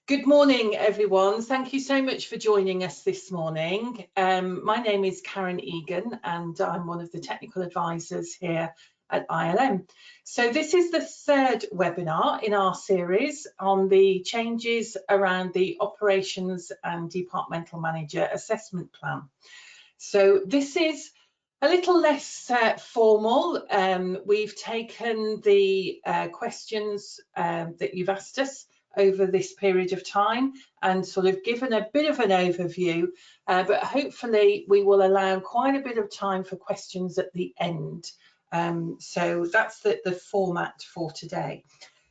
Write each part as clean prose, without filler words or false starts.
Good morning, everyone. Thank you so much for joining us this morning. My name is Karen Egan, and I'm one of the technical advisors here at ILM. So this is the third webinar in our series on the changes around the Operations and Departmental Manager Assessment Plan. So this is a little less formal. We've taken the questions that you've asked us over this period of time and sort of given a bit of an overview, but hopefully we will allow quite a bit of time for questions at the end. So that's the format for today.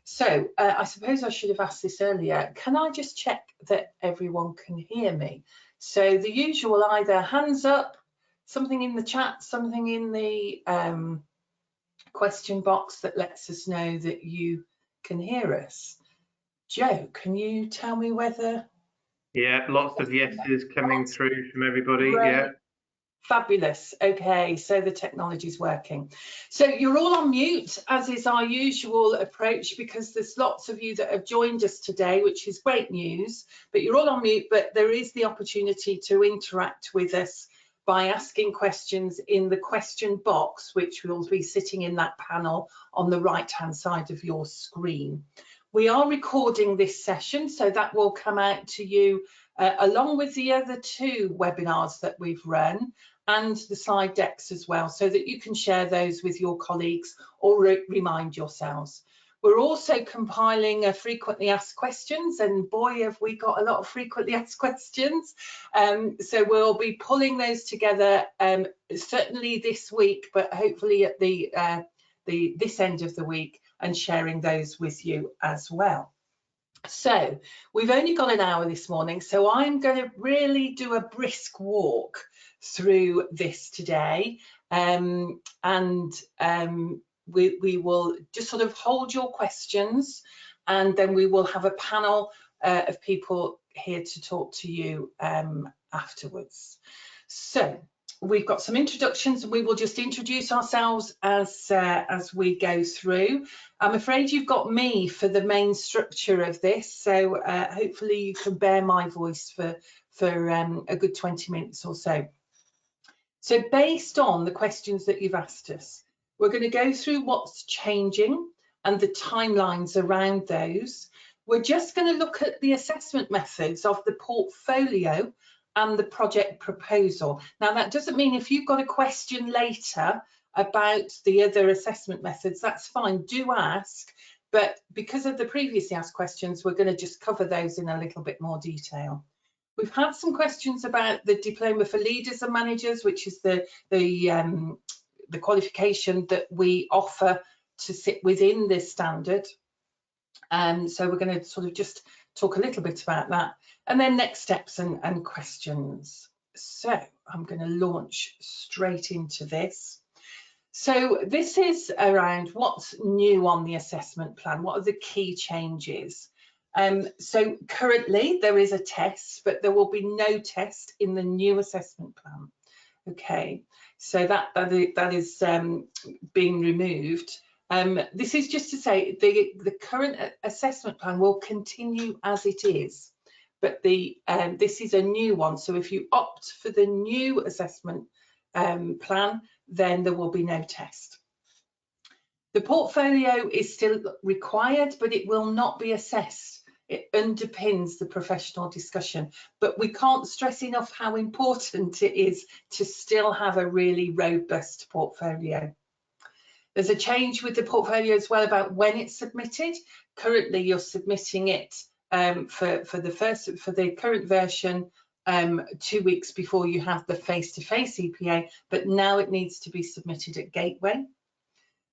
So I suppose I should have asked this earlier. Can I just check that everyone can hear me? So the usual, either hands up, something in the chat, something in the question box that lets us know that you can hear us. Joe, can you tell me whether? Yeah, lots of yeses coming through from everybody. Great. Yeah. Fabulous. Okay, so the technology's working. So you're all on mute, as is our usual approach, because there's lots of you that have joined us today, which is great news, but you're all on mute, but there is the opportunity to interact with us by asking questions in the question box, which will be sitting in that panel on the right-hand side of your screen. We are recording this session, so that will come out to you along with the other two webinars that we've run and the slide decks as well, so that you can share those with your colleagues or remind yourselves. We're also compiling frequently asked questions, and boy, have we got a lot of frequently asked questions. So we'll be pulling those together certainly this week, but hopefully at this end of the week, and sharing those with you as well. So we've only got an hour this morning, so I'm going to really do a brisk walk through this today, and we will just sort of hold your questions, and then we will have a panel of people here to talk to you afterwards. So we've got some introductions, and we will just introduce ourselves as we go through. I'm afraid you've got me for the main structure of this, so hopefully you can bear my voice for a good 20 minutes or so. So based on the questions that you've asked us, we're going to go through what's changing and the timelines around those. We're just going to look at the assessment methods of the portfolio and the project proposal. Now, that doesn't mean if you've got a question later about the other assessment methods, that's fine, do ask, but because of the previously asked questions, we're going to just cover those in a little bit more detail. We've had some questions about the Diploma for Leaders and Managers, which is the qualification that we offer to sit within this standard. So we're going to sort of just talk a little bit about that, and then next steps and questions. So I'm going to launch straight into this. So this is around what's new on the assessment plan. What are the key changes? So currently there is a test, but there will be no test in the new assessment plan. Okay, so that is being removed. This is just to say the current assessment plan will continue as it is, but this is a new one. So if you opt for the new assessment plan, then there will be no test. The portfolio is still required, but it will not be assessed. It underpins the professional discussion, but we can't stress enough how important it is to still have a really robust portfolio. There's a change with the portfolio as well about when it's submitted. Currently, you're submitting it for the current version 2 weeks before you have the face-to-face EPA, but now it needs to be submitted at Gateway.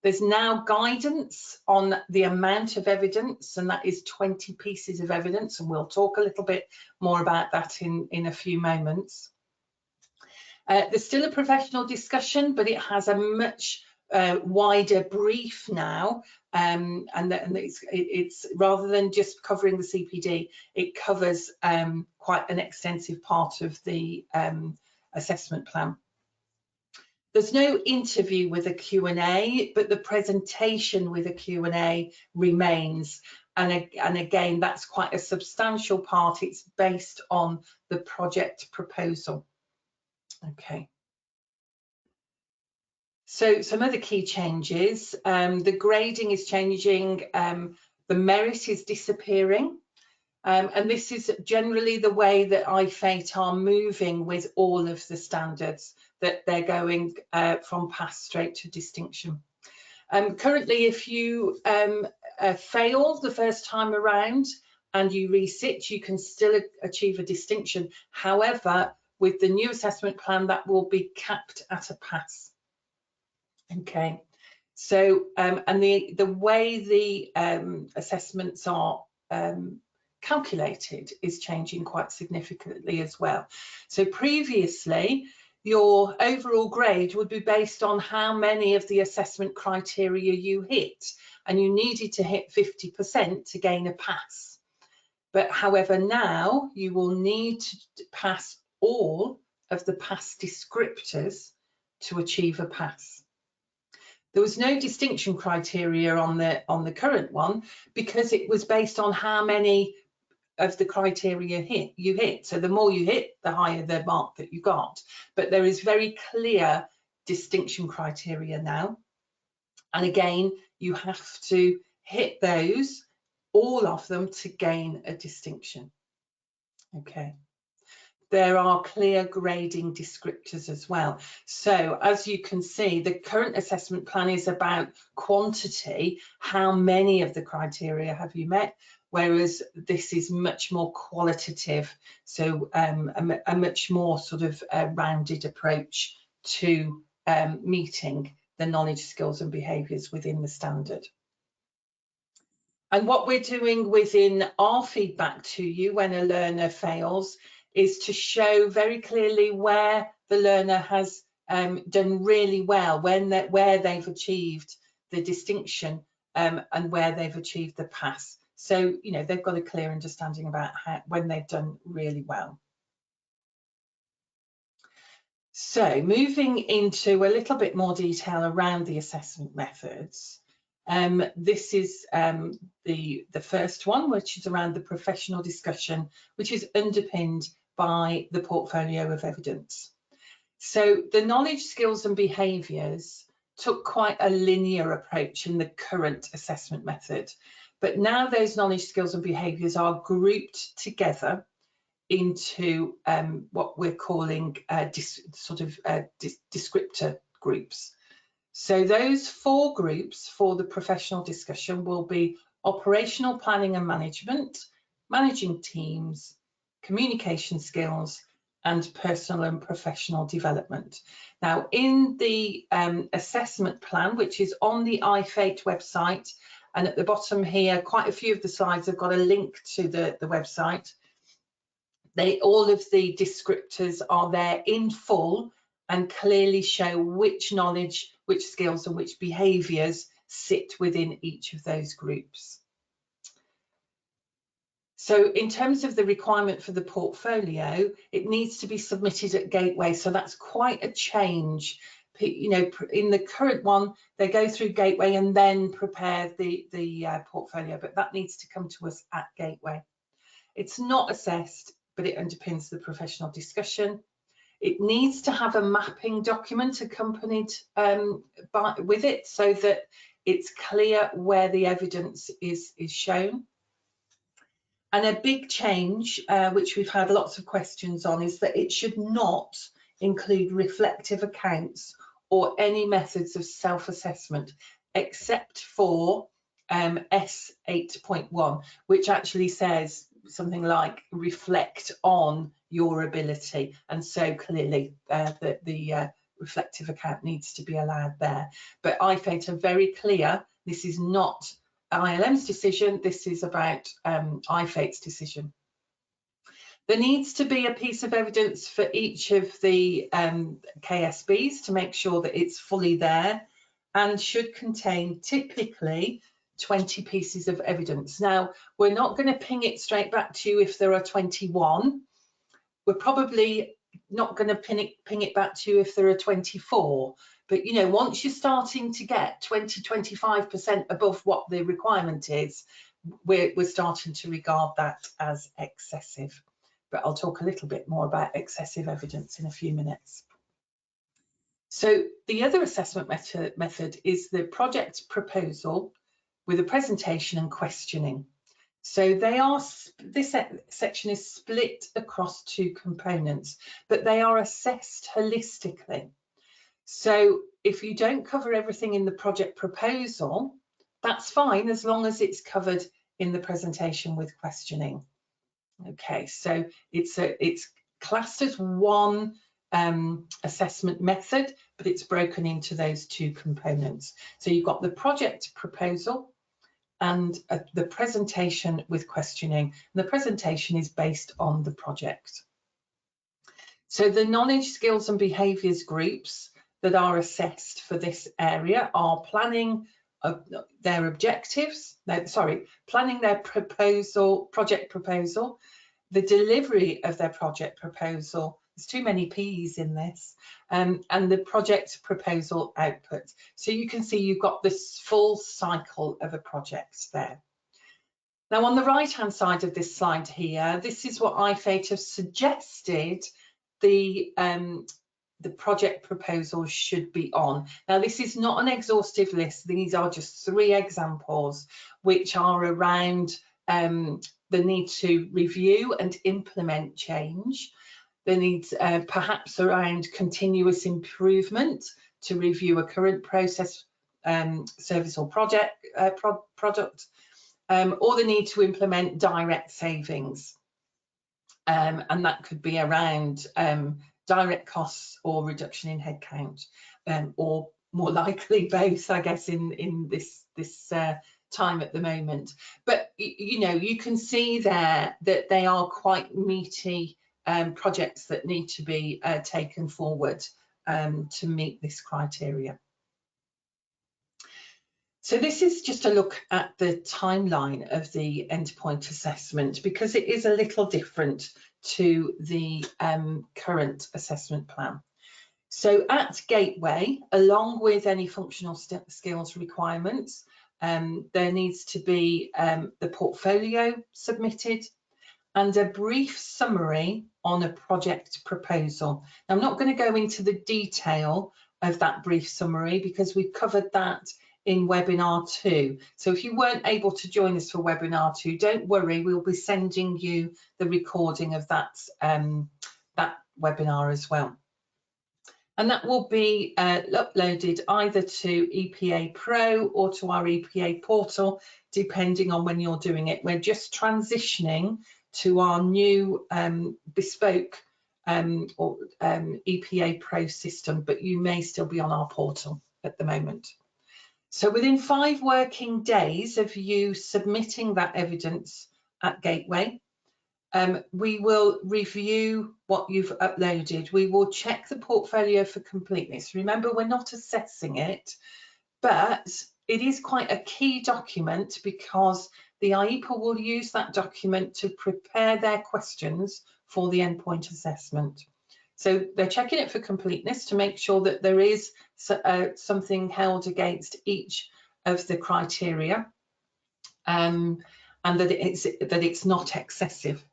There's now guidance on the amount of evidence, and that is 20 pieces of evidence, and we'll talk a little bit more about that in a few moments. There's still a professional discussion, but it has a much wider brief now, and it's rather than just covering the CPD, it covers quite an extensive part of the assessment plan. There's no interview with a Q&A, but the presentation with a Q&A remains. And again, that's quite a substantial part. It's based on the project proposal. Okay. So some other key changes. The grading is changing. The merit is disappearing. And this is generally the way that IFATE are moving with all of the standards, that they're going from pass straight to distinction. Currently, if you fail the first time around and you resit, you can still achieve a distinction. However, with the new assessment plan, that will be capped at a pass. Okay, so and the way the assessments are calculated is changing quite significantly as well. So previously, your overall grade would be based on how many of the assessment criteria you hit, and you needed to hit 50% to gain a pass. But however, now you will need to pass all of the pass descriptors to achieve a pass. There was no distinction criteria on the current one because it was based on how many of the criteria you hit. So the more you hit, the higher the mark that you got. But there is very clear distinction criteria now. And again, you have to hit those, all of them, to gain a distinction. Okay. There are clear grading descriptors as well. So as you can see, the current assessment plan is about quantity, how many of the criteria have you met, whereas this is much more qualitative, so a much more sort of rounded approach to meeting the knowledge, skills and behaviours within the standard. And what we're doing within our feedback to you when a learner fails is to show very clearly where the learner has done really well, where they've achieved the distinction and where they've achieved the pass. So, you know, they've got a clear understanding about when they've done really well. So moving into a little bit more detail around the assessment methods. This is the first one, which is around the professional discussion, which is underpinned by the portfolio of evidence. So the knowledge, skills and behaviours took quite a linear approach in the current assessment method, but now those knowledge, skills and behaviours are grouped together into what we're calling descriptor groups. So those 4 groups for the professional discussion will be operational planning and management, managing teams, communication skills, and personal and professional development. Now, in the assessment plan, which is on the IFATE website, and at the bottom here, quite a few of the slides have got a link to the website. All of the descriptors are there in full and clearly show which knowledge, which skills and which behaviours sit within each of those groups. So in terms of the requirement for the portfolio, it needs to be submitted at Gateway. So that's quite a change. You know, in the current one, they go through Gateway and then prepare the portfolio, but that needs to come to us at Gateway. It's not assessed, but it underpins the professional discussion. It needs to have a mapping document accompanied with it so that it's clear where the evidence is shown. And a big change, which we've had lots of questions on, is that it should not include reflective accounts or any methods of self-assessment, except for S8.1, which actually says something like reflect on your ability. And so clearly the reflective account needs to be allowed there. But IFATE are very clear, this is not ILM's decision, this is about IFATE's decision. There needs to be a piece of evidence for each of the KSBs to make sure that it's fully there, and should contain typically 20 pieces of evidence. Now, we're not going to ping it straight back to you if there are 21. We're probably not going to ping it back to you if there are 24. But, you know, once you're starting to get 20–25% above what the requirement is, we're starting to regard that as excessive. But I'll talk a little bit more about excessive evidence in a few minutes. So the other assessment method is the project proposal with a presentation and questioning. So this section is split across two components, but they are assessed holistically. So if you don't cover everything in the project proposal, that's fine, as long as it's covered in the presentation with questioning. Okay, so it's classed as one assessment method, but it's broken into those two components. So you've got the project proposal and the presentation with questioning. And the presentation is based on the project. So the knowledge, skills and behaviours groups that are assessed for this area are planning their objectives, planning their project proposal, the delivery of their project proposal, there's too many P's in this, and the project proposal output. So you can see you've got this full cycle of a project there. Now on the right hand side of this slide here, this is what IFATE have suggested the project proposal should be on. Now this is not an exhaustive list, these are just 3 examples which are around the need to review and implement change, the need perhaps around continuous improvement to review a current process, service or product, or the need to implement direct savings, and that could be around direct costs or reduction in headcount, or more likely both, I guess, in this time at the moment. But you know, you can see there that they are quite meaty projects that need to be taken forward to meet this criteria. So this is just a look at the timeline of the endpoint assessment, because it is a little different to the current assessment plan. So at Gateway, along with any functional skills requirements, there needs to be the portfolio submitted and a brief summary on a project proposal. Now, I'm not going to go into the detail of that brief summary because we've covered that in webinar 2. So if you weren't able to join us for webinar 2, don't worry, we'll be sending you the recording of that, that webinar as well. And that will be uploaded either to EPA Pro or to our EPA portal, depending on when you're doing it. We're just transitioning to our new bespoke EPA Pro system, but you may still be on our portal at the moment. So within 5 working days of you submitting that evidence at Gateway, we will review what you've uploaded. We will check the portfolio for completeness. Remember, we're not assessing it, but it is quite a key document because the IEPA will use that document to prepare their questions for the endpoint assessment. So they're checking it for completeness to make sure that there is something held against each of the criteria, and that it's not excessive.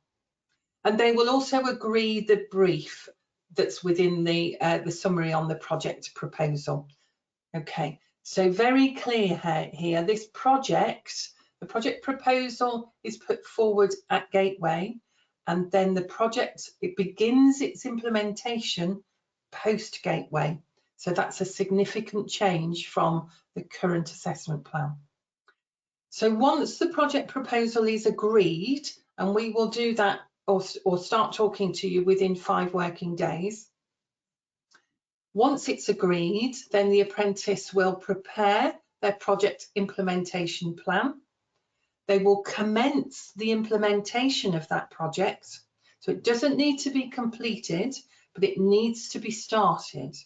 And they will also agree the brief that's within the summary on the project proposal. Okay, so very clear here, this project, the project proposal is put forward at Gateway, and then the project, it begins its implementation post Gateway. So that's a significant change from the current assessment plan. So once the project proposal is agreed, and we will do that or start talking to you within 5 working days. Once it's agreed, then the apprentice will prepare their project implementation plan. They will commence the implementation of that project. So it doesn't need to be completed, but it needs to be started.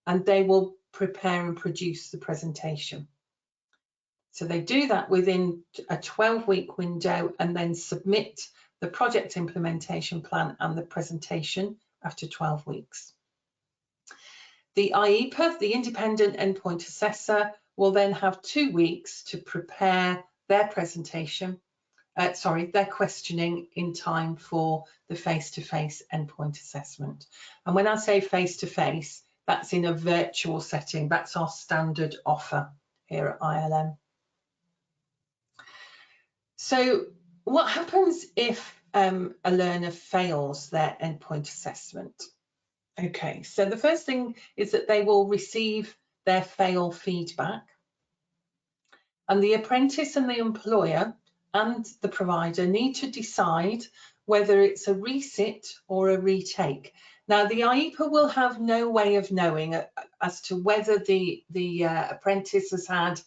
And they will prepare and produce the presentation. So they do that within a 12-week window and then submit the project implementation plan and the presentation after 12 weeks. The IEPA, the Independent Endpoint Assessor, will then have 2 weeks to prepare their presentation, their questioning in time for the face-to-face endpoint assessment. And when I say face-to-face, that's in a virtual setting. That's our standard offer here at ILM. So what happens if a learner fails their endpoint assessment? Okay, so the first thing is that they will receive their fail feedback, and the apprentice and the employer and the provider need to decide whether it's a resit or a retake. Now, the IEPA will have no way of knowing as to whether the apprentice has had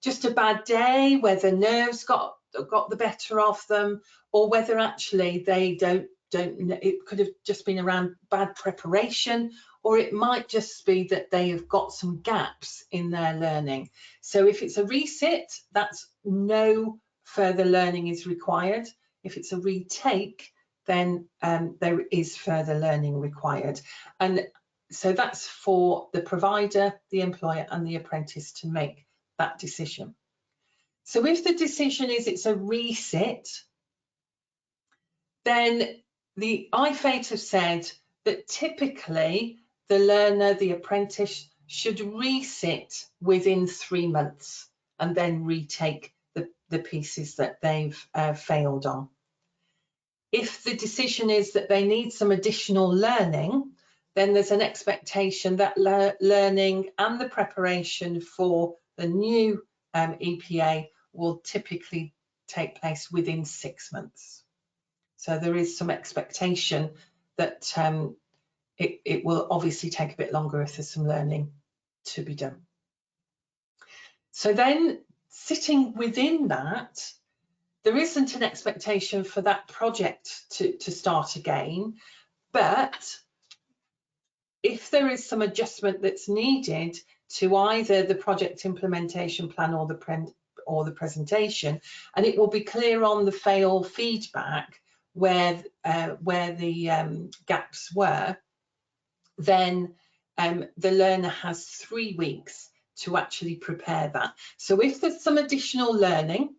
just a bad day, whether nerves got the better of them, or whether actually they don't, it could have just been around bad preparation, or it might just be that they have got some gaps in their learning. So if it's a resit, that's no further learning is required. If it's a retake, then there is further learning required. And so that's for the provider, the employer and the apprentice to make that decision. So if the decision is it's a resit, then the IFATE have said that typically the learner, the apprentice, should resit within 3 months and then retake the pieces that they've failed on. If the decision is that they need some additional learning, then there's an expectation that learning and the preparation for the new EPA will typically take place within 6 months. So there is some expectation that it will obviously take a bit longer if there's some learning to be done. So then sitting within that, there isn't an expectation for that project to start again, but if there is some adjustment that's needed to either the project implementation plan or the presentation, and it will be clear on the fail feedback where the gaps were, then the learner has 3 weeks to actually prepare that. So if there's some additional learning,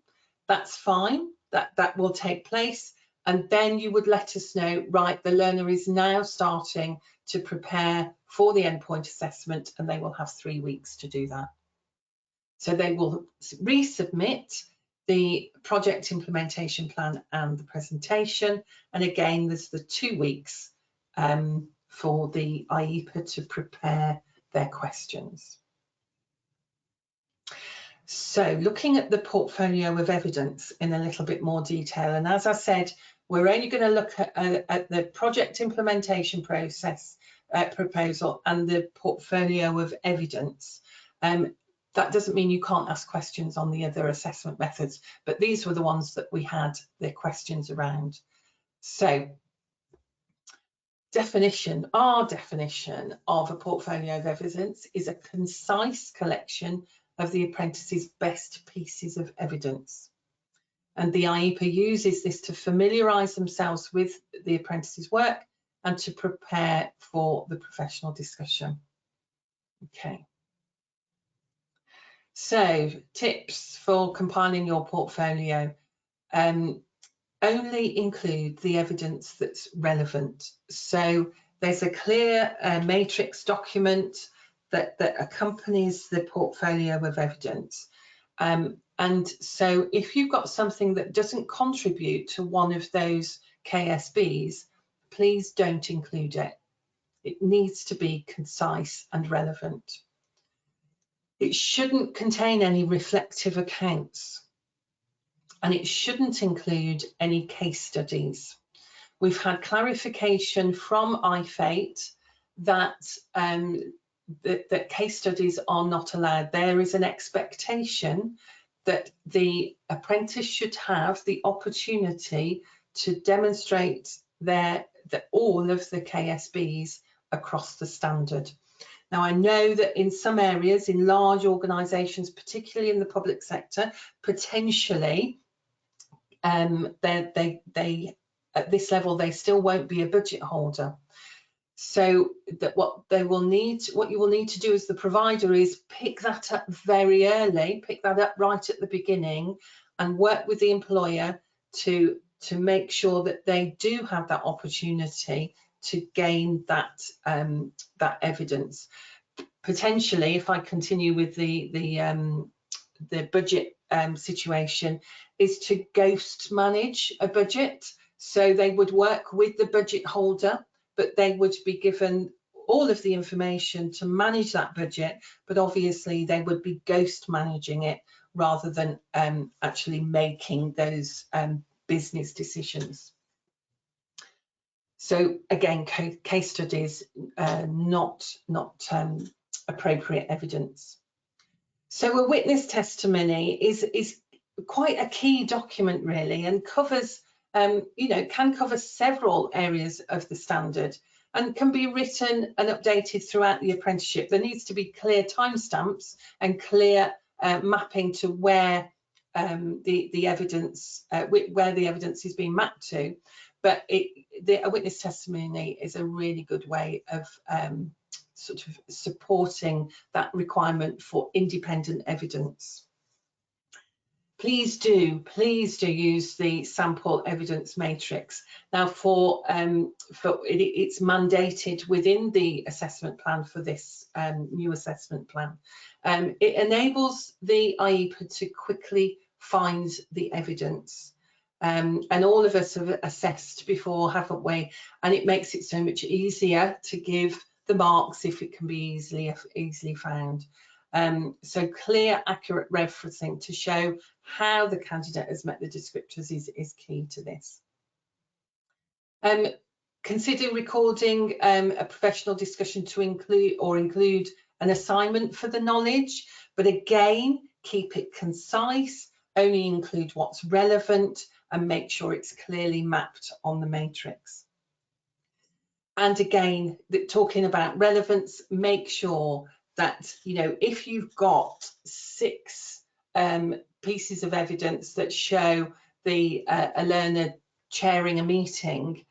that's fine, that will take place, and then you would let us know, right, the learner is now starting to prepare for the endpoint assessment, and they will have 3 weeks to do that. So they will resubmit the project implementation plan and the presentation, and again there's the 2 weeks for the IEPA to prepare their questions. So looking at the portfolio of evidence in a little bit more detail, and as I said, we're only going to look at the project implementation process proposal and the portfolio of evidence. That doesn't mean you can't ask questions on the other assessment methods, but these were the ones that we had the questions around. So our definition of a portfolio of evidence is a concise collection of the apprentice's best pieces of evidence. And the IEPA uses this to familiarise themselves with the apprentice's work and to prepare for the professional discussion. Okay. So tips for compiling your portfolio. Only include the evidence that's relevant. So there's a clear matrix document that accompanies the portfolio of evidence. And so if you've got something that doesn't contribute to one of those KSBs, please don't include it. It needs to be concise and relevant. It shouldn't contain any reflective accounts, and it shouldn't include any case studies. We've had clarification from IFATE that that case studies are not allowed. There is an expectation that the apprentice should have the opportunity to demonstrate all of the KSBs across the standard. Now, I know that in some areas, in large organisations, particularly in the public sector, potentially they at this level, they still won't be a budget holder. So that what you will need to do as the provider is pick that up very early, pick that up right at the beginning, and work with the employer to make sure that they do have that opportunity to gain that that evidence. Potentially, if I continue with the budget situation, is to ghost manage a budget. So they would work with the budget holder, but they would be given all of the information to manage that budget, but obviously they would be ghost managing it rather than actually making those business decisions. So again, case studies, not appropriate evidence. So a witness testimony is quite a key document really, and covers can cover several areas of the standard and can be written and updated throughout the apprenticeship. There needs to be clear timestamps and clear mapping to where the evidence is being mapped to. But a witness testimony is a really good way of sort of supporting that requirement for independent evidence. Please do use the sample evidence matrix. Now it's mandated within the assessment plan for this new assessment plan. It enables the IEPA to quickly find the evidence. And all of us have assessed before, haven't we? And it makes it so much easier to give the marks if it can be easily found. So clear, accurate referencing to show how the candidate has met the descriptors is key to this. Consider recording a professional discussion to include an assignment for the knowledge, but again, keep it concise, only include what's relevant, and make sure it's clearly mapped on the matrix. And again, talking about relevance, make sure that, if you've got 6 pieces of evidence that show a learner chairing a meeting,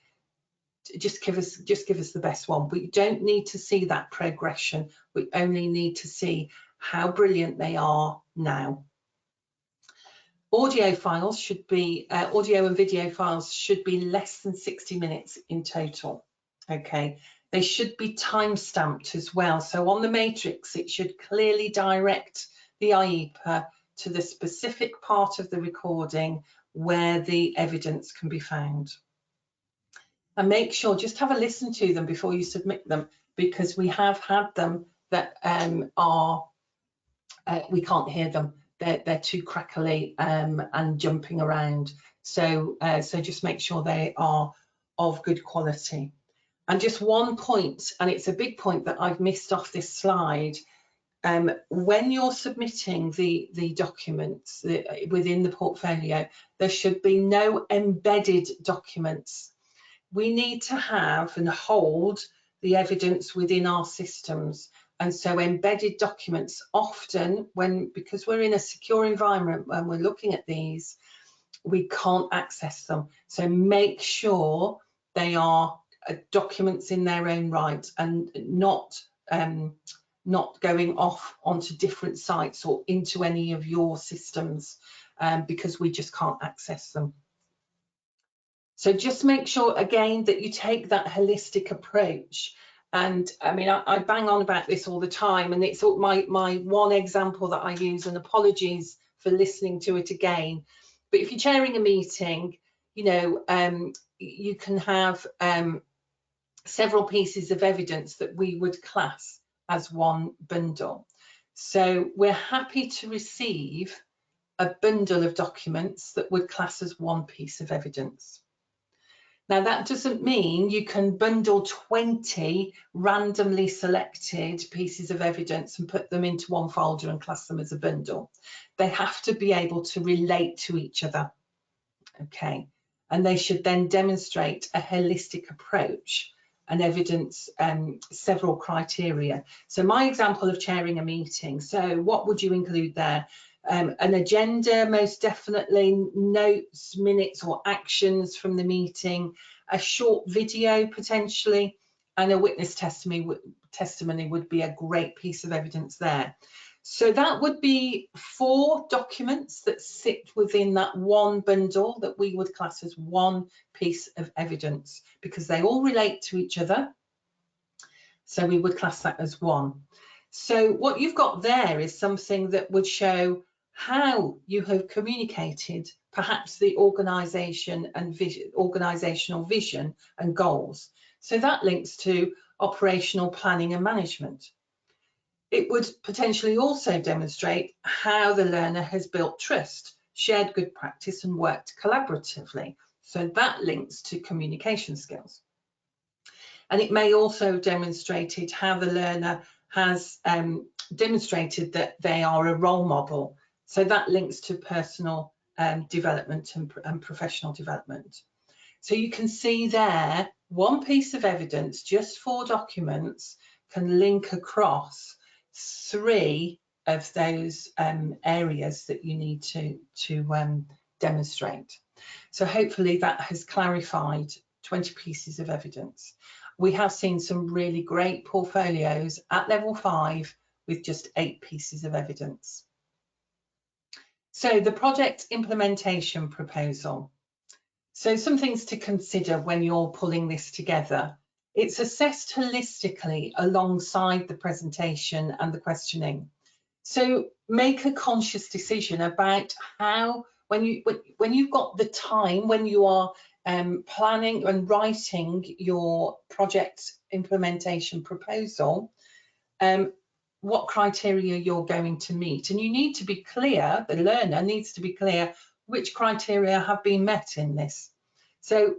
just give us the best one. We don't need to see that progression. We only need to see how brilliant they are now. Audio and video files should be less than 60 minutes in total. Okay, they should be time stamped as well. So on the matrix, it should clearly direct the IEPA to the specific part of the recording where the evidence can be found. And make sure, just have a listen to them before you submit them, because we have had them that we can't hear them. They're too crackly and jumping around. So just make sure they are of good quality. And just one point, and it's a big point that I've missed off this slide, when you're submitting the documents within the portfolio, there should be no embedded documents. We need to have and hold the evidence within our systems. And so embedded documents often, because we're in a secure environment when we're looking at these, we can't access them. So make sure they are documents in their own right and not going off onto different sites or into any of your systems, because we just can't access them. So just make sure again that you take that holistic approach. And I mean, I bang on about this all the time, and it's my one example that I use, and apologies for listening to it again. But if you're chairing a meeting, you can have several pieces of evidence that we would class as one bundle. So we're happy to receive a bundle of documents that would class as one piece of evidence. Now, that doesn't mean you can bundle 20 randomly selected pieces of evidence and put them into one folder and class them as a bundle. They have to be able to relate to each other, okay? And they should then demonstrate a holistic approach and evidence several criteria. So my example of chairing a meeting, so what would you include there? An agenda, most definitely, notes, minutes or actions from the meeting, a short video potentially, and a witness testimony would be a great piece of evidence there. So that would be 4 documents that sit within that one bundle that we would class as one piece of evidence, because they all relate to each other. So we would class that as one. So what you've got there is something that would show how you have communicated perhaps the organisation and organisational vision and goals. So that links to operational planning and management. It would potentially also demonstrate how the learner has built trust, shared good practice and worked collaboratively. So that links to communication skills. And it may also have demonstrated how the learner has demonstrated that they are a role model. So that links to personal development and professional development. So you can see there, one piece of evidence, just 4 documents, can link across 3 of those areas that you need to demonstrate. So hopefully that has clarified 20 pieces of evidence. We have seen some really great portfolios at level 5 with just 8 pieces of evidence. So the project implementation proposal. So some things to consider when you're pulling this together. It's assessed holistically alongside the presentation and the questioning. So make a conscious decision about how, when you've got the time, when you are planning and writing your project implementation proposal, what criteria you're going to meet. And you need to be clear, the learner needs to be clear which criteria have been met in this. So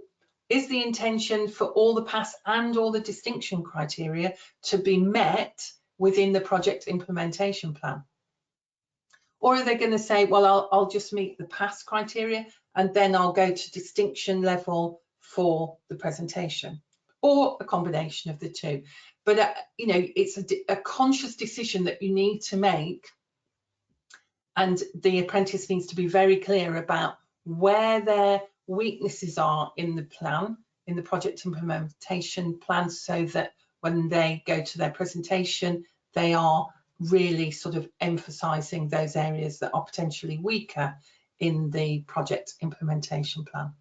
is the intention for all the pass and all the distinction criteria to be met within the project implementation plan? Or are they going to say, well, I'll just meet the pass criteria and then I'll go to distinction level for the presentation, or a combination of the two? But you know, it's a conscious decision that you need to make, and the apprentice needs to be very clear about where their weaknesses are in the plan, in the project implementation plan, so that when they go to their presentation, they are really sort of emphasising those areas that are potentially weaker in the project implementation plan.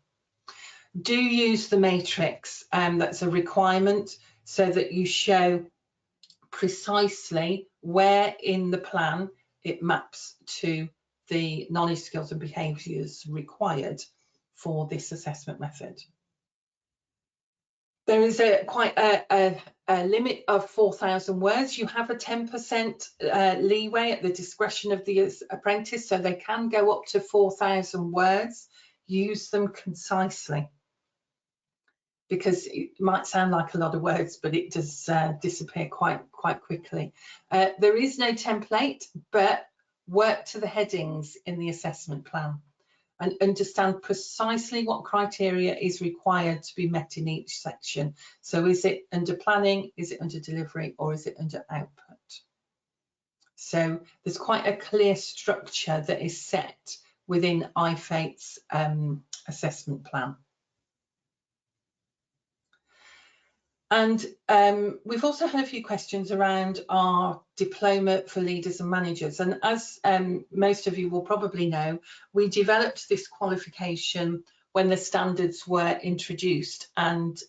Do use the matrix, that's a requirement, so that you show precisely where in the plan it maps to the knowledge, skills and behaviours required for this assessment method. There is quite a limit of 4,000 words. You have a 10% leeway at the discretion of the apprentice, so they can go up to 4,000 words. Use them concisely, because it might sound like a lot of words, but it does disappear quite quickly. There is no template, but work to the headings in the assessment plan and understand precisely what criteria is required to be met in each section. So is it under planning, is it under delivery, or is it under output? So there's quite a clear structure that is set within IFATE's assessment plan. And we've also had a few questions around our diploma for leaders and managers. And as most of you will probably know, we developed this qualification when the standards were introduced, and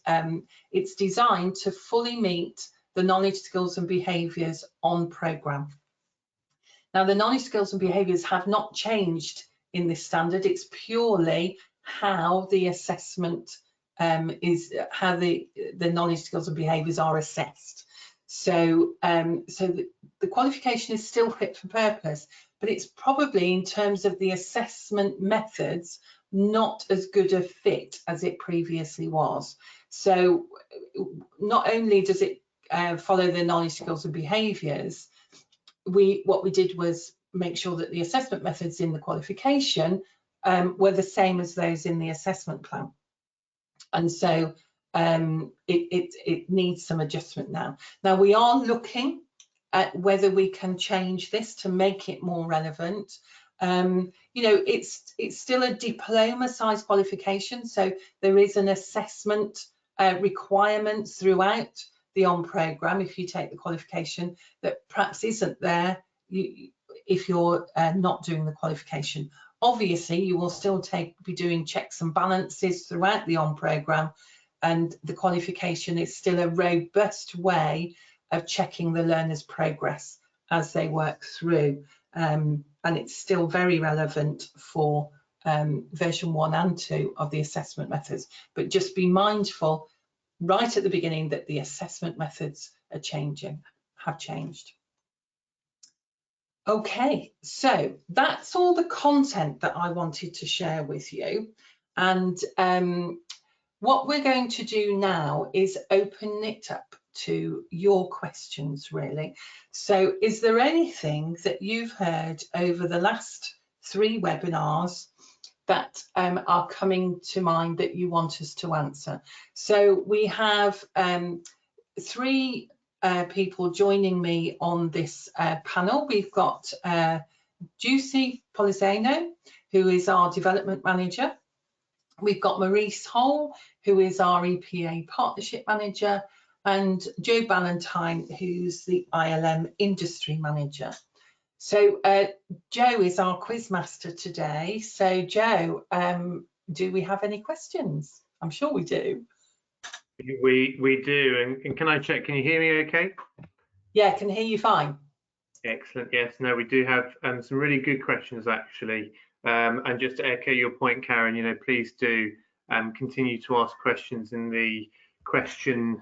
it's designed to fully meet the knowledge, skills and behaviours on programme. Now, the knowledge, skills and behaviours have not changed in this standard. It's purely how the assessment is how the knowledge, skills and behaviours are assessed. So, the qualification is still fit for purpose, but it's probably, in terms of the assessment methods, not as good a fit as it previously was. So not only does it follow the knowledge, skills and behaviours, what we did was make sure that the assessment methods in the qualification were the same as those in the assessment plan. And so it needs some adjustment now. Now we are looking at whether we can change this to make it more relevant. You know, it's still a diploma size qualification, so there is an assessment requirement throughout the on programme if you take the qualification that perhaps isn't there if you're not doing the qualification. Obviously, you will still be doing checks and balances throughout the on programme, and the qualification is still a robust way of checking the learner's progress as they work through, and it's still very relevant for version 1 and 2 of the assessment methods. But just be mindful right at the beginning that the assessment methods are have changed. Okay, so that's all the content that I wanted to share with you. And what we're going to do now is open it up to your questions, really. So is there anything that you've heard over the last 3 webinars that are coming to mind that you want us to answer? So we have 3 people joining me on this panel. We've got Giusy Polizano, who is our development manager. We've got Maurice Hole, who is our EPA partnership manager, and Joe Ballantyne, who's the ILM industry manager. So Joe is our quiz master today. So Joe, do we have any questions? I'm sure we do. We do, and can I check, can you hear me okay? Yeah, I can hear you fine. Excellent, yes, no, we do have some really good questions actually. And just to echo your point, Karen, you know, please do continue to ask questions in the question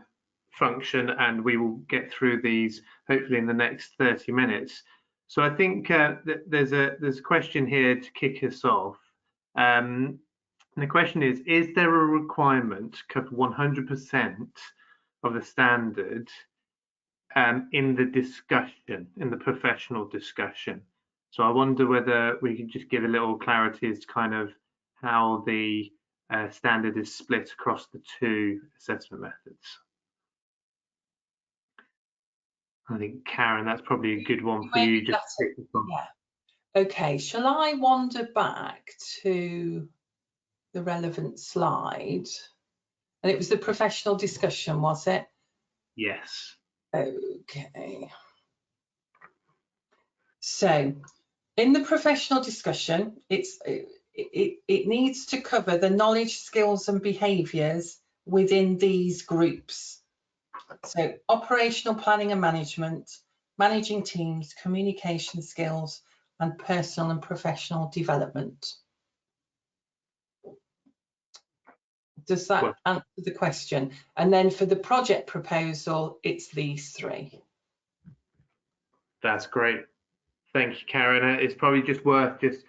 function, and we will get through these hopefully in the next 30 minutes. So I think there's a question here to kick us off. And the question is there a requirement to cover 100% of the standard in the discussion, in the professional discussion? So I wonder whether we could just give a little clarity as to kind of how the standard is split across the 2 assessment methods. I think, Karen, that's probably a good one for you. Just yeah. Okay, shall I wander back to the relevant slide? And it was the professional discussion, was it? Yes. Okay. So in the professional discussion, it needs to cover the knowledge, skills and behaviours within these groups. So operational planning and management, managing teams, communication skills, and personal and professional development. Does that answer the question? And then for the project proposal, it's these 3. That's great. Thank you, Karen. It's probably just worth just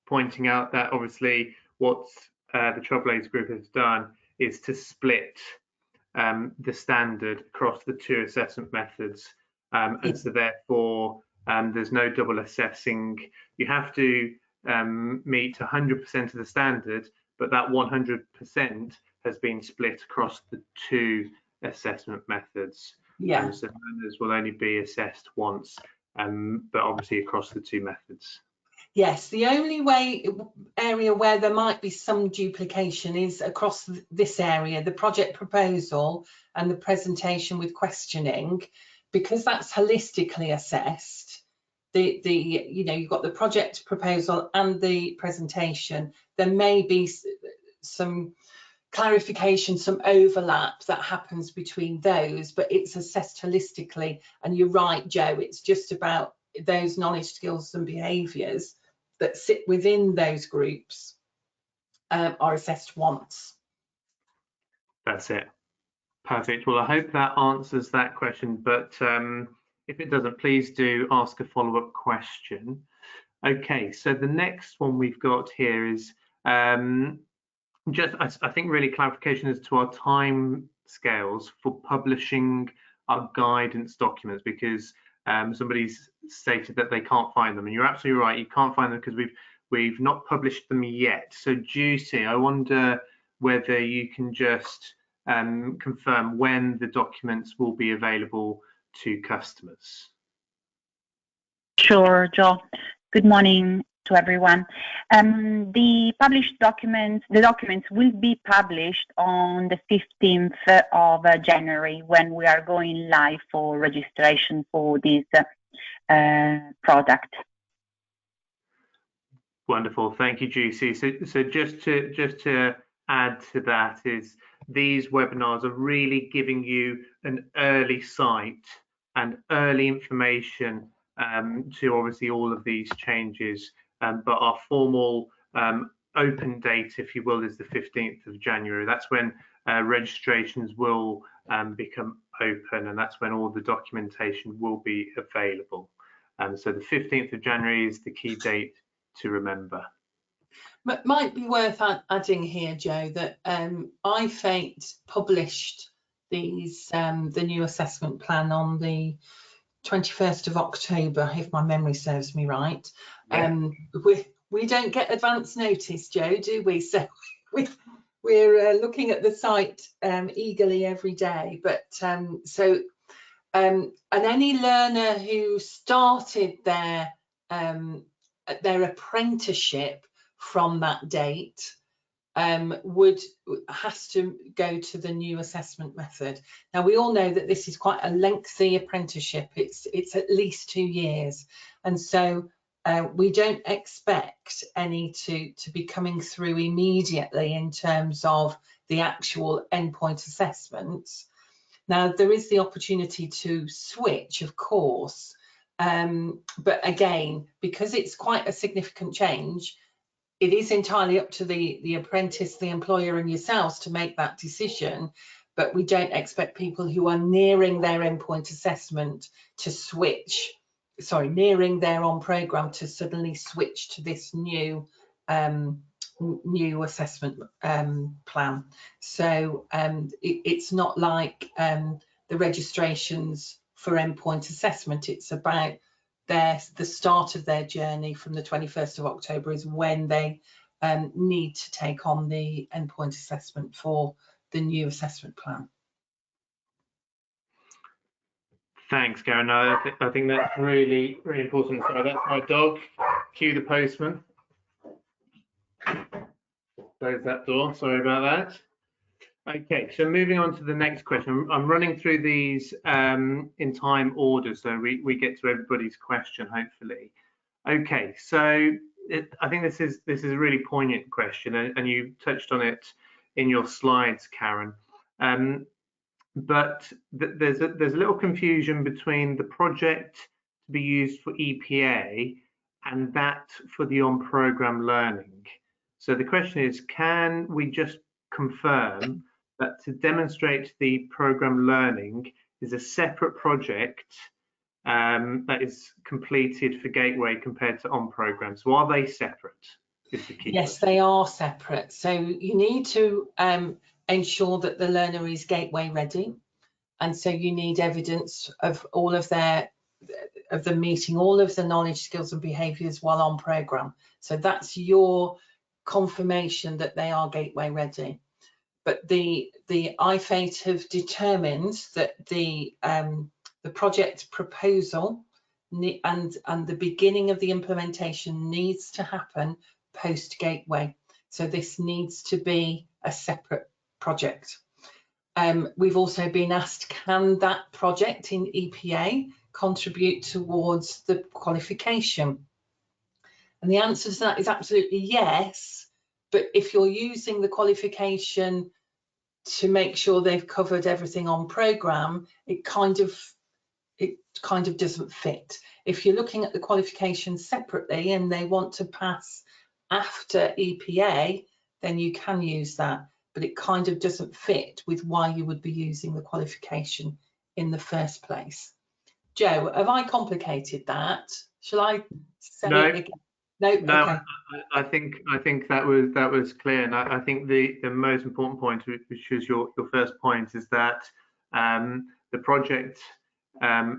pointing out that obviously what the Trailblazer Group has done is to split the standard across the 2 assessment methods, and so therefore there's no double assessing. You have to meet 100% of the standard, but that 100% has been split across the 2 assessment methods. Yeah. So learners will only be assessed once, but obviously across the 2 methods. Yes, the only area where there might be some duplication is across this area, the project proposal and the presentation with questioning, because that's holistically assessed. You know, you've got the project proposal and the presentation. There may be some clarification, some overlap that happens between those, but it's assessed holistically. And you're right, Joe, it's just about those knowledge, skills and behaviours that sit within those groups are assessed once. That's it. Perfect. Well, I hope that answers that question, but if it doesn't, please do ask a follow-up question. Okay, so the next one we've got here is just, I think, really clarification as to our time scales for publishing our guidance documents, because somebody's stated that they can't find them, and you're absolutely right, you can't find them because we've not published them yet. So Giusy, I wonder whether you can just confirm when the documents will be available to customers. Sure, Joe. Good morning, to everyone. The documents will be published on the 15th of January, when we are going live for registration for this product. Wonderful, thank you, Juicy. So just to add to that, is these webinars are really giving you an early sight and early information to obviously all of these changes, but our formal open date, if you will, is the 15th of January. That's when registrations will become open, and that's when all the documentation will be available. So the 15th of January is the key date to remember. But might be worth adding here, Joe, that iFate published these the new assessment plan on the 21st of October, if my memory serves me right. Yeah. We don't get advance notice, Joe, do we? So we're looking at the site eagerly every day. But and any learner who started their apprenticeship from that date has to go to the new assessment method. Now, we all know that this is quite a lengthy apprenticeship. It's at least 2 years, and so we don't expect any to be coming through immediately in terms of the actual endpoint assessments. Now, there is the opportunity to switch, of course, but again, because it's quite a significant change, it is entirely up to the apprentice, the employer and yourselves to make that decision. But we don't expect people who are nearing their endpoint assessment to switch, nearing their on programme to suddenly switch to this new assessment plan. So it's not like the registrations for endpoint assessment. It's about the start of their journey from the 21st of October is when they need to take on the endpoint assessment for the new assessment plan. Thanks, Karen. I think that's really, really important. Sorry, that's my dog. Cue the postman. Close that door. Sorry about that. Okay, so moving on to the next question. I'm running through these in time order, so we get to everybody's question, hopefully. Okay, so I think this is a really poignant question, and you touched on it in your slides, Karen. But there's a little confusion between the project to be used for EPA and that for the on-programme learning. So the question is, can we just confirm that to demonstrate the programme learning is a separate project that is completed for Gateway compared to on-programme? So are they separate? Is the key yes, question. They are separate. So you need to ensure that the learner is Gateway ready, and so you need evidence of all of them meeting all of the knowledge, skills and behaviours while on programme. So that's your confirmation that they are Gateway ready. But the iFate have determined that the project proposal and the beginning of the implementation needs to happen post Gateway. So this needs to be a separate project. We've also been asked, can that project in EPA contribute towards the qualification? And the answer to that is absolutely yes. But if you're using the qualification to make sure they've covered everything on programme, it kind of doesn't fit. If you're looking at the qualification separately and they want to pass after EPA, then you can use that, but it kind of doesn't fit with why you would be using the qualification in the first place. Joe, have I complicated that? Shall I say it again? No, okay. I think that was clear, and I think the most important point, which is your first point, is that the project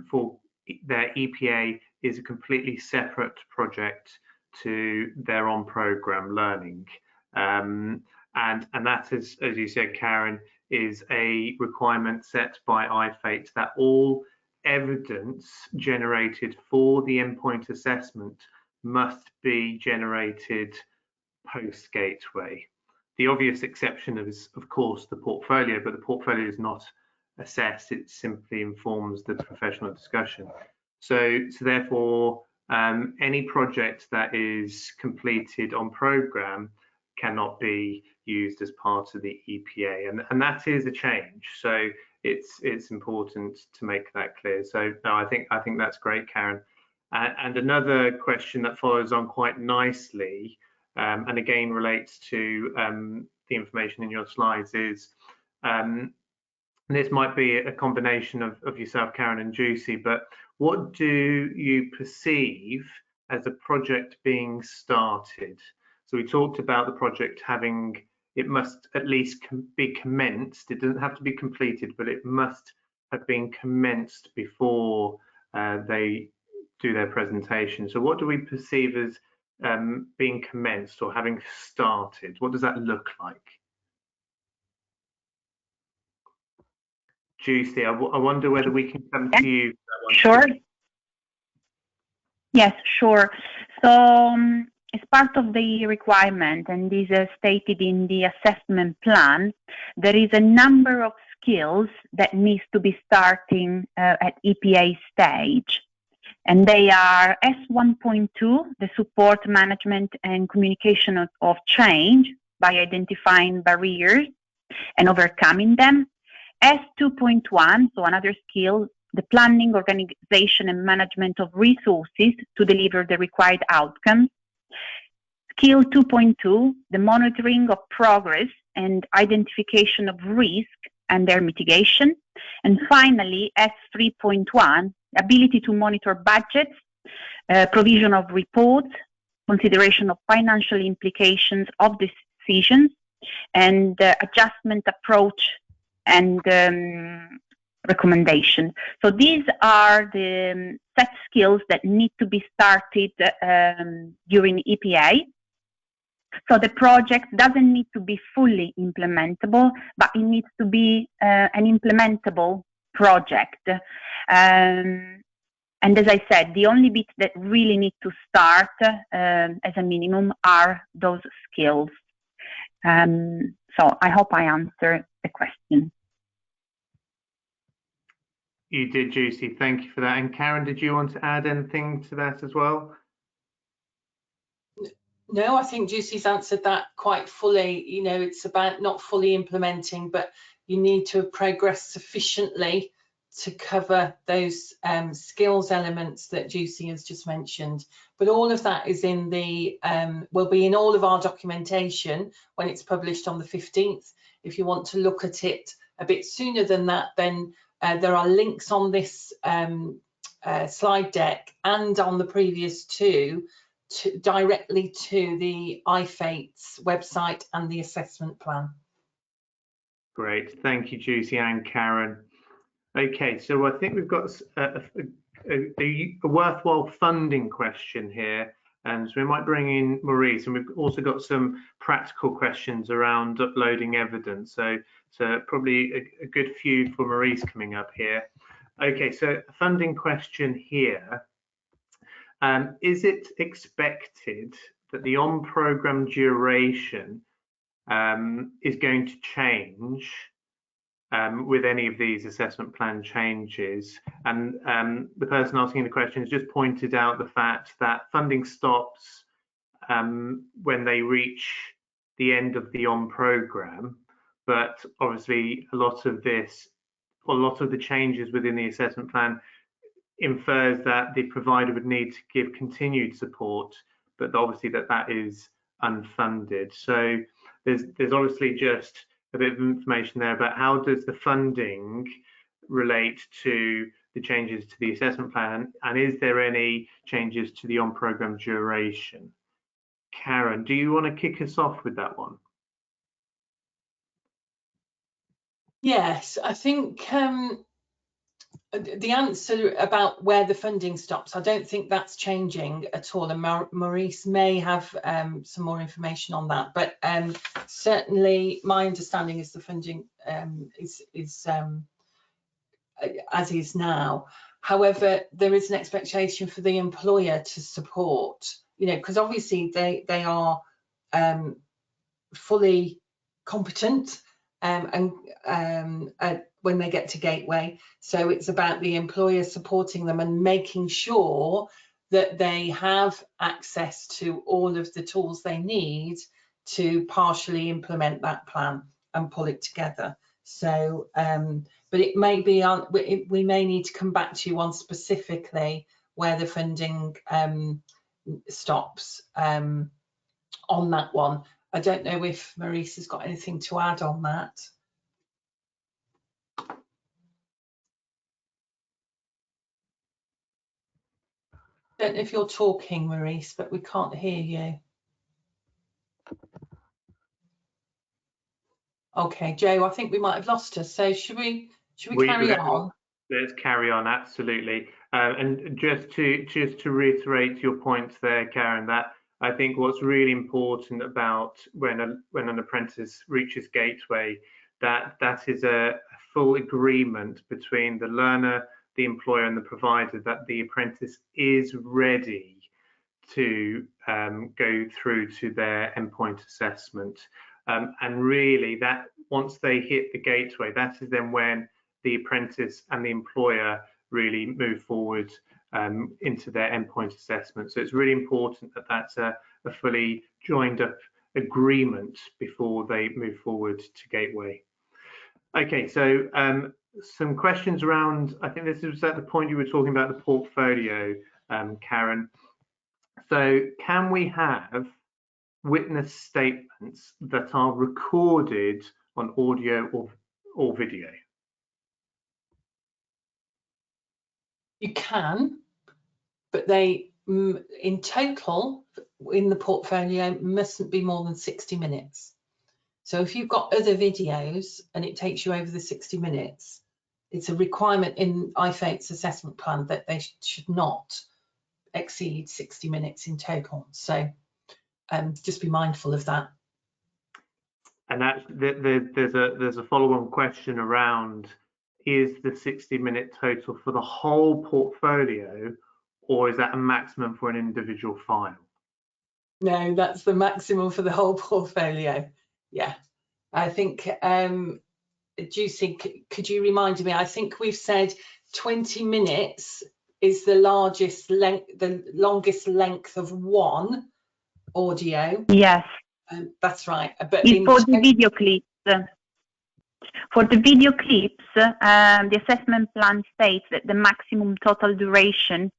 for their EPA is a completely separate project to their on-programme learning, and that is, as you said, Karen, is a requirement set by iFate that all evidence generated for the endpoint assessment must be generated post-gateway. The obvious exception is, of course, the portfolio, but the portfolio is not assessed, it simply informs the professional discussion. So therefore, any project that is completed on programme cannot be used as part of the EPA, and that is a change. So it's important to make that clear. So no, I think that's great, Karen. And another question that follows on quite nicely, and again relates to the information in your slides, is this might be a combination of yourself, Karen, and Juicy, but what do you perceive as a project being started? So we talked about the project having, it must at least be commenced. It doesn't have to be completed, but it must have been commenced before they do their presentation. So what do we perceive as being commenced or having started? What does that look like? Juicy, I wonder whether we can come to you for that one. Sure. Yes, sure. So as part of the requirement, and this is stated in the assessment plan, there is a number of skills that needs to be starting at EPA stage. And they are S1.2, the support, management and communication of change by identifying barriers and overcoming them. S2.1, so another skill, the planning, organization and management of resources to deliver the required outcomes. Skill 2.2, the monitoring of progress and identification of risk and their mitigation. And finally, S3.1, ability to monitor budgets, provision of reports, consideration of financial implications of decisions, and adjustment approach and recommendation. So these are the set skills that need to be started during EPA. So the project doesn't need to be fully implementable, but it needs to be an implementable project. And as I said, the only bits that really need to start as a minimum are those skills. So I hope I answered the question. You did, Juicy. Thank you for that. And Karen, did you want to add anything to that as well? No, I think Juicy's answered that quite fully. You know, it's about not fully implementing, but you need to progress sufficiently to cover those skills elements that Juicy has just mentioned. But all of that is in the, will be in all of our documentation when it's published on the 15th. If you want to look at it a bit sooner than that, then there are links on this slide deck and on the previous two directly to the IFATE's website and the assessment plan. Great, thank you, Juicy and Karen. Okay, so I think we've got a worthwhile funding question here, and so we might bring in Maurice, and we've also got some practical questions around uploading evidence. So probably a good few for Maurice coming up here. Okay, so a funding question here. Is it expected that the on-programme duration is going to change with any of these assessment plan changes? And the person asking the question has just pointed out the fact that funding stops when they reach the end of the on-programme, but obviously a lot of the changes within the assessment plan infers that the provider would need to give continued support, but obviously that is unfunded. So there's obviously just a bit of information there about how does the funding relate to the changes to the assessment plan, and is there any changes to the on-programme duration? Karen, do you want to kick us off with that one? Yes, I think the answer about where the funding stops, I don't think that's changing at all, and Maurice may have some more information on that, but certainly my understanding is the funding is as is now. However, there is an expectation for the employer to support, you know, because obviously they are fully competent when they get to Gateway. So it's about the employer supporting them and making sure that they have access to all of the tools they need to partially implement that plan and pull it together. So, but it may be we may need to come back to you on specifically where the funding stops on that one. I don't know if Maurice has got anything to add on that. Don't know if you're talking, Maurice, but we can't hear you. Okay, Joe, I think we might have lost her. So should we carry on? Let's carry on, absolutely. And just to reiterate your points there, Karen, that I think what's really important about when an apprentice reaches Gateway, that is a full agreement between the learner, the employer and the provider that the apprentice is ready to go through to their endpoint assessment. And really that once they hit the Gateway, that is then when the apprentice and the employer really move forward into their endpoint assessment. So it's really important that that's a fully joined up agreement before they move forward to Gateway. Okay, so some questions around, I think this was at the point you were talking about the portfolio, Karen. So can we have witness statements that are recorded on audio or video? You can, but they in total in the portfolio mustn't be more than 60 minutes. So if you've got other videos and it takes you over the 60 minutes, it's a requirement in IFATE's assessment plan that they should not exceed 60 minutes in total. So just be mindful of that. And that's, there's a follow-on question around, is the 60-minute total for the whole portfolio, or is that a maximum for an individual file? No, that's the maximum for the whole portfolio. Yeah, I think, Juicy, could you remind me? I think we've said 20 minutes is the largest length, the longest length of one audio. Yes. That's right. But for the video clips. For the video clips, the assessment plan states that the maximum total duration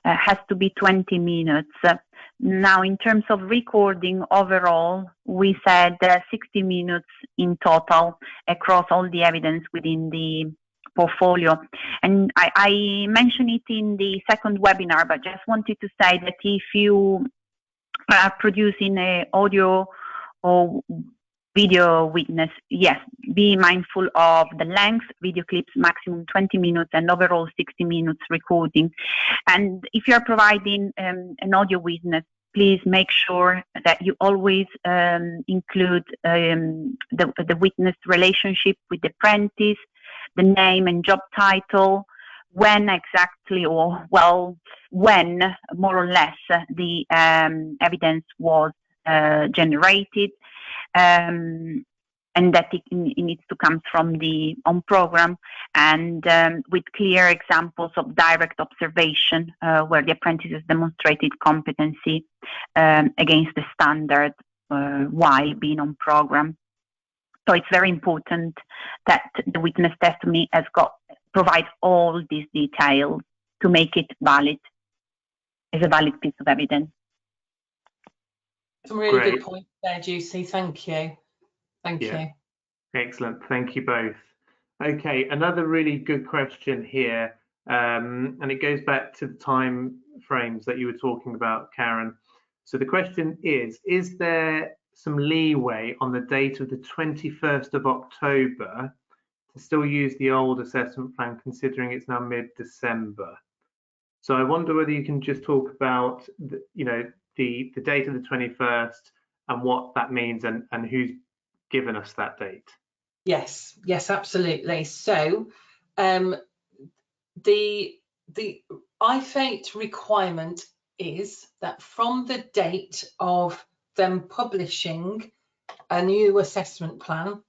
has to be 20 minutes. Now, in terms of recording overall, we said 60 minutes in total across all the evidence within the portfolio. And I mentioned it in the second webinar, but just wanted to say that if you are producing an audio or video witness, yes, be mindful of the length, video clips maximum 20 minutes and overall 60 minutes recording. And if you're providing an audio witness, please make sure that you always include the witness relationship with the apprentice, the name and job title, when exactly, or well, when more or less the evidence was generated, and that it needs to come from the on program, and with clear examples of direct observation where the apprentice has demonstrated competency against the standard while being on program. So it's very important that the witness testimony provide all these details to make it valid, as a valid piece of evidence. Some really good points there, Juicy. Thank you. Thank you. Excellent. Thank you both. Okay, another really good question here, and it goes back to the time frames that you were talking about, Karen. So the question is there some leeway on the date of the 21st of October to still use the old assessment plan, considering it's now mid-December? So I wonder whether you can just talk about the date of the 21st and what that means and who's given us that date. Yes, absolutely. So the IFATE requirement is that from the date of them publishing a new assessment plan,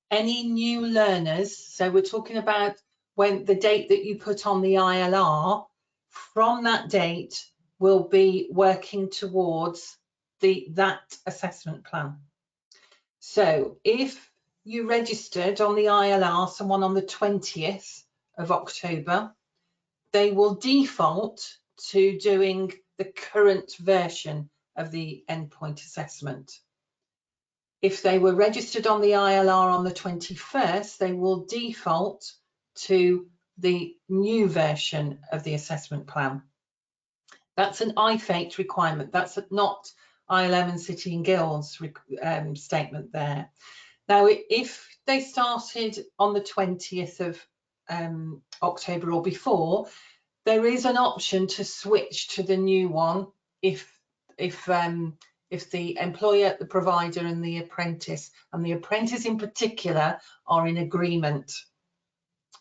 any new learners, so we're talking about when the date that you put on the ILR, from that date will be working towards that assessment plan. So if you registered on the ILR, someone on the 20th of October, they will default to doing the current version of the endpoint assessment. If they were registered on the ILR on the 21st, they will default to the new version of the assessment plan. That's an IFATE requirement. That's not ILM and City and Guilds statement there. Now, if they started on the 20th of October or before, there is an option to switch to the new one if the employer, the provider and the apprentice in particular are in agreement.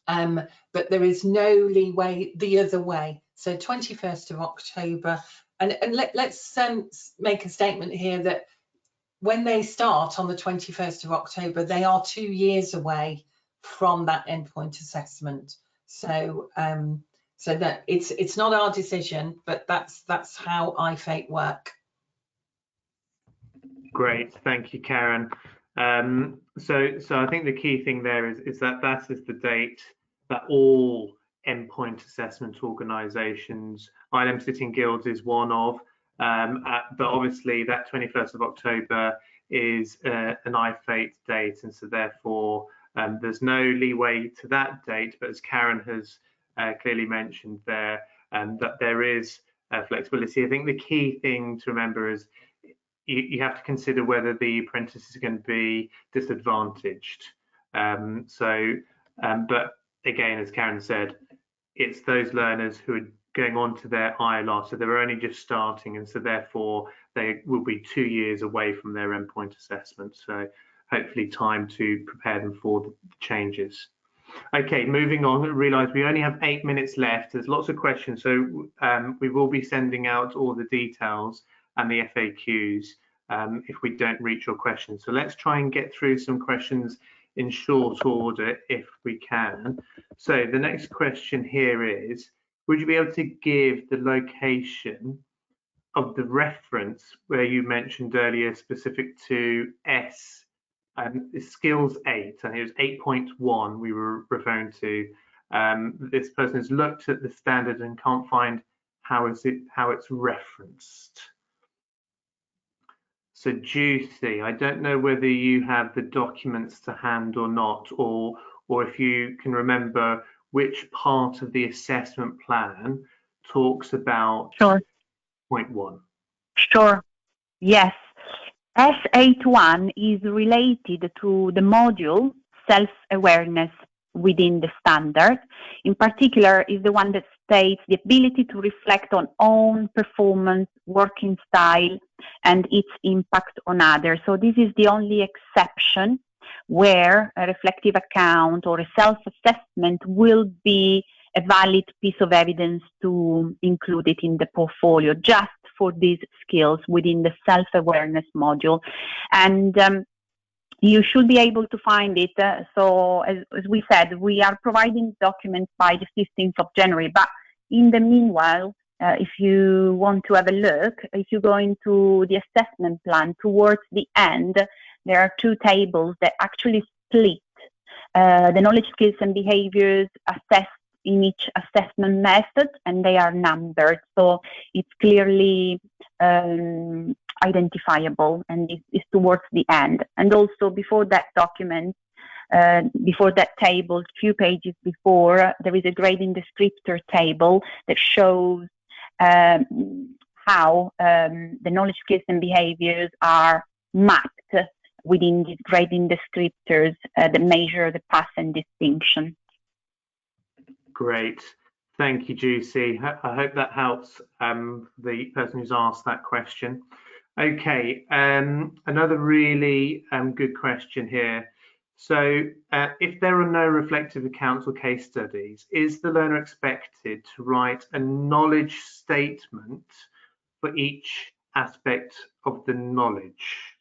But there is no leeway the other way. So 21st of October, and let's make a statement here that when they start on the 21st of October, they are 2 years away from that endpoint assessment. So so that it's not our decision, but that's how IFATE work. Great, thank you, Karen. So I think the key thing there is that is the date that all endpoint assessment organisations, ILM Sitting Guilds is one of, but obviously that 21st of October is an IFATE date, and so therefore there's no leeway to that date. But as Karen has clearly mentioned there, that there is flexibility. I think the key thing to remember is you have to consider whether the apprentice is going to be disadvantaged. But again, as Karen said, it's those learners who are going on to their ILR, so they're only just starting, and so therefore they will be 2 years away from their endpoint assessment. So hopefully time to prepare them for the changes. Okay, moving on. I realise we only have 8 minutes left. There's lots of questions, so we will be sending out all the details and the FAQs if we don't reach your questions. So let's try and get through some questions in short order if we can. So the next question here is, would you be able to give the location of the reference where you mentioned earlier specific to skills 8, and it was 8.1 we were referring to. This person has looked at the standard and can't find how it's referenced. So Juicy, I don't know whether you have the documents to hand or not, or if you can remember which part of the assessment plan talks about point 1. Sure. Yes. S81 is related to the module self-awareness within the standard. In particular, is the one that states the ability to reflect on own performance, working style, and its impact on others. So this is the only exception where a reflective account or a self-assessment will be a valid piece of evidence to include it in the portfolio, just for these skills within the self-awareness module. And you should be able to find it. So as we said, we are providing documents by the 15th of January, but in the meanwhile, if you want to have a look, if you go into the assessment plan towards the end, there are 2 tables that actually split the knowledge, skills and behaviors assessed in each assessment method, and they are numbered. So it's clearly identifiable, and it's towards the end. And also before that document, before that table, a few pages before, there is a grading descriptor table that shows how the knowledge, skills and behaviors are mapped within these grading descriptors that measure the pass and distinction. Great. Thank you, Juicy. I hope that helps the person who's asked that question. Okay, another really good question here. So if there are no reflective accounts or case studies, is the learner expected to write a knowledge statement for each aspect of the knowledge?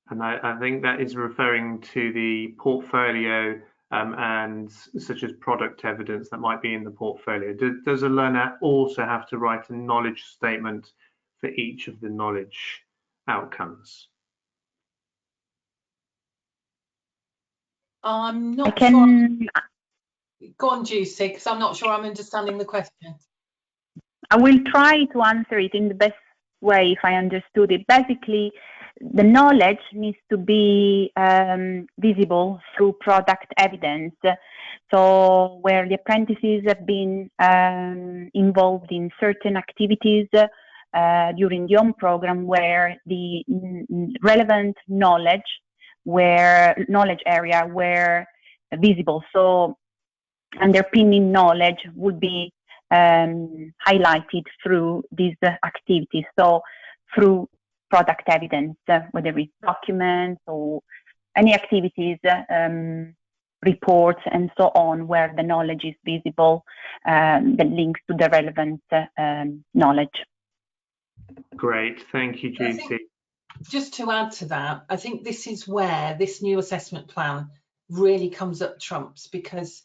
And I think that is referring to the portfolio and such as product evidence that might be in the portfolio. Does a learner also have to write a knowledge statement for each of the knowledge outcomes? I'm not sure. Go on, Juicy, because I'm not sure I'm understanding the question. I will try to answer it in the best way if I understood it. Basically, the knowledge needs to be visible through product evidence. So where the apprentices have been involved in certain activities during the ON program where the relevant knowledge area were visible. So underpinning knowledge would be highlighted through these activities. So through product evidence, whether it's documents or any activities, reports and so on, where the knowledge is visible, that links to the relevant knowledge. Great, thank you, Juicy. Just to add to that, I think this is where this new assessment plan really comes up trumps, because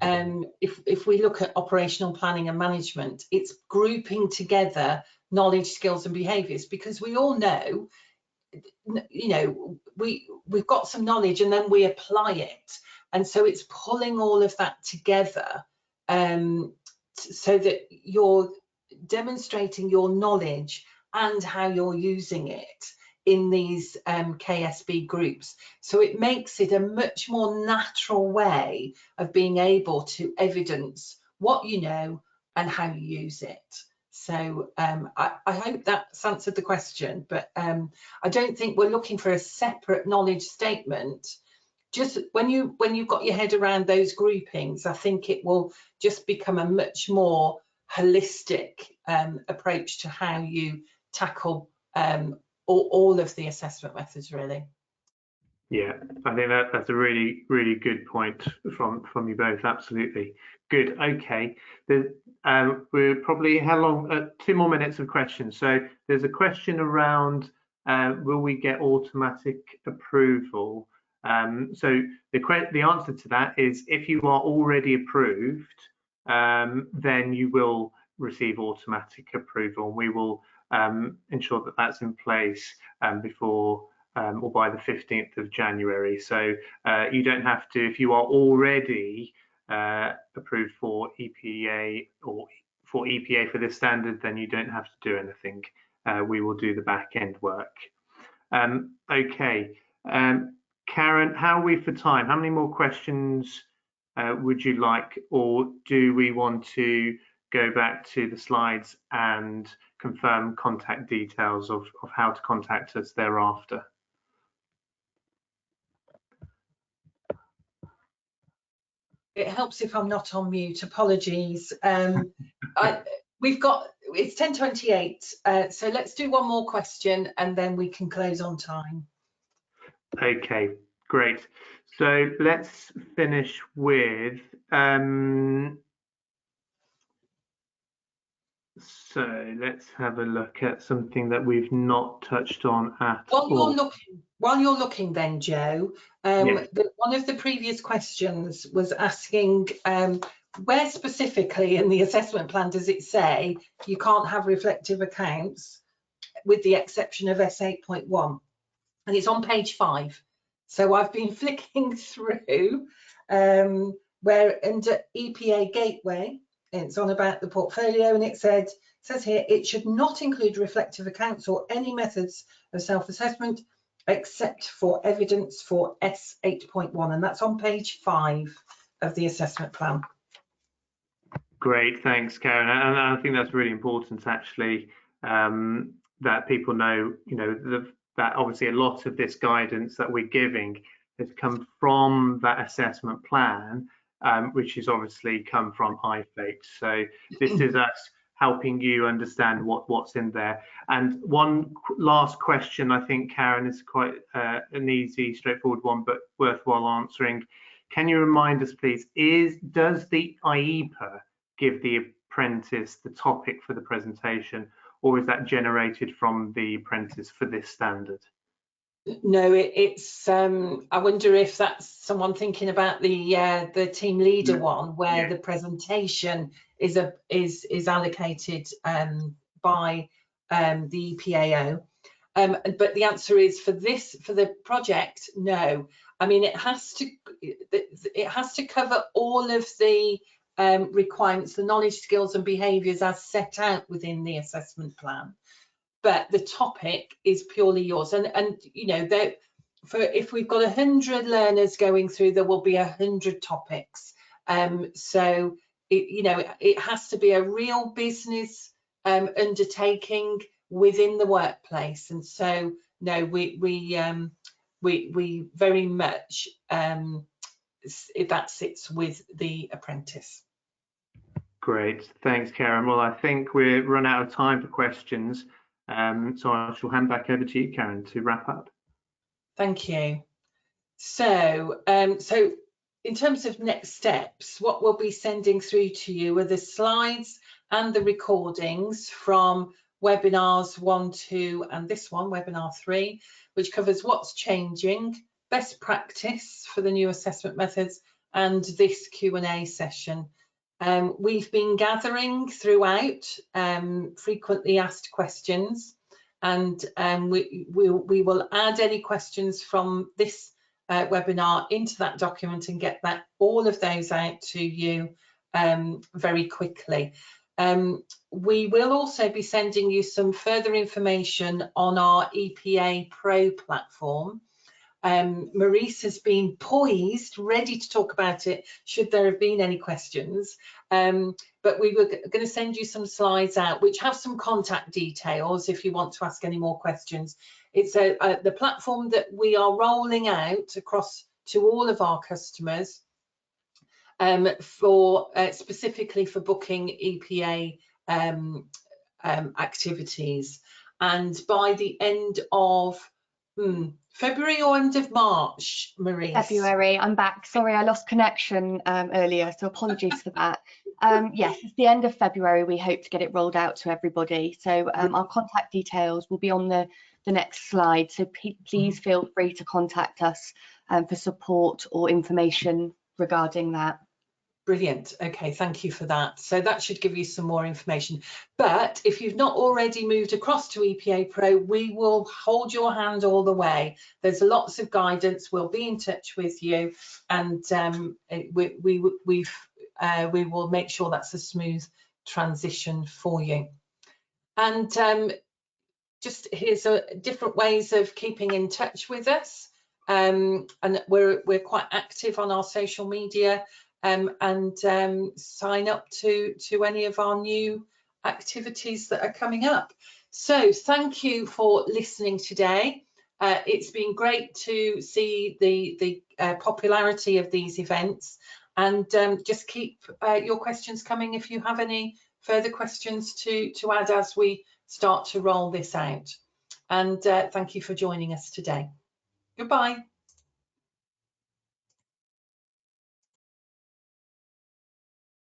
if we look at operational planning and management, it's grouping together knowledge, skills and behaviours, because we all know, you know, we've got some knowledge and then we apply it, and so it's pulling all of that together so that you're demonstrating your knowledge and how you're using it in these KSB groups. So it makes it a much more natural way of being able to evidence what you know and how you use it. So I hope that's answered the question, but I don't think we're looking for a separate knowledge statement. Just when you've got your head around those groupings, I think it will just become a much more holistic approach to how you tackle all of the assessment methods, really. Yeah, I think that's a really, really good point from you both. Absolutely good. Okay, we're probably how long? 2 more minutes of questions. So there's a question around will we get automatic approval? So the answer to that is if you are already approved, then you will receive automatic approval. We will ensure that that's in place before or by the 15th of January. So you don't have to, if you are already approved for EPA or for EPA for this standard, then you don't have to do anything. We will do the back end work. Okay, Karen, how are we for time? How many more questions would you like, or do we want to go back to the slides and confirm contact details of how to contact us thereafter? It helps if I'm not on mute, apologies. We've got, it's 10:28, so let's do one more question and then we can close on time. Okay, great. So let's finish with, so let's have a look at something that we've not touched on at all. While you're looking then, Joe, Yes. one of the previous questions was asking where specifically in the assessment plan does it say you can't have reflective accounts with the exception of S8.1, and it's on page 5. So I've been flicking through where under EPA Gateway, it's on about the portfolio, and it says here it should not include reflective accounts or any methods of self-assessment except for evidence for S8.1, and that's on page 5 of the assessment plan. Great, thanks, Karen. And I think that's really important, actually, that people know, you know, that obviously a lot of this guidance that we're giving has come from that assessment plan, which has obviously come from IFATE. So this is us helping you understand what's in there. And one last question, I think, Karen, is quite an easy, straightforward one, but worthwhile answering. Can you remind us, please, does the IEPA give the apprentice the topic for the presentation, or is that generated from the apprentice for this standard? No, it's I wonder if that's someone thinking about the team leader one, where the presentation is allocated by the EPAO. But the answer is for the project, no. I mean, it has to cover all of the requirements, the knowledge, skills and behaviours as set out within the assessment plan. But the topic is purely yours, and you know, if we've got 100 learners going through, there will be 100 topics. So it has to be a real business undertaking within the workplace, and so no, we very much that sits with the apprentice. Great, thanks, Karen. Well, I think we're run out of time for questions. So I shall hand back over to you, Karen, to wrap up. Thank you. So, so in terms of next steps, what we'll be sending through to you are the slides and the recordings from webinars 1, 2, and this one, webinar 3, which covers what's changing, best practice for the new assessment methods, and this Q&A session. We've been gathering throughout frequently asked questions, and we will add any questions from this webinar into that document and get all of those out to you very quickly. We will also be sending you some further information on our EPA Pro platform. Maurice has been poised, ready to talk about it should there have been any questions, but we were going to send you some slides out which have some contact details if you want to ask any more questions. It's the platform that we are rolling out across to all of our customers for specifically for booking EPA activities, and by the end of February or end of March, Maurice? February, I'm back. Sorry, I lost connection earlier, so apologies for that. Yes, it's the end of February. We hope to get it rolled out to everybody. So our contact details will be on the next slide. So please feel free to contact us for support or information regarding that. Brilliant. Okay, thank you for that. So that should give you some more information. But if you've not already moved across to EPA Pro, we will hold your hand all the way. There's lots of guidance. We'll be in touch with you, and we will make sure that's a smooth transition for you. And just here's different ways of keeping in touch with us. And we're quite active on our social media. And sign up to any of our new activities that are coming up. So thank you for listening today. It's been great to see the popularity of these events, and just keep your questions coming if you have any further questions to add as we start to roll this out. And thank you for joining us today. Goodbye.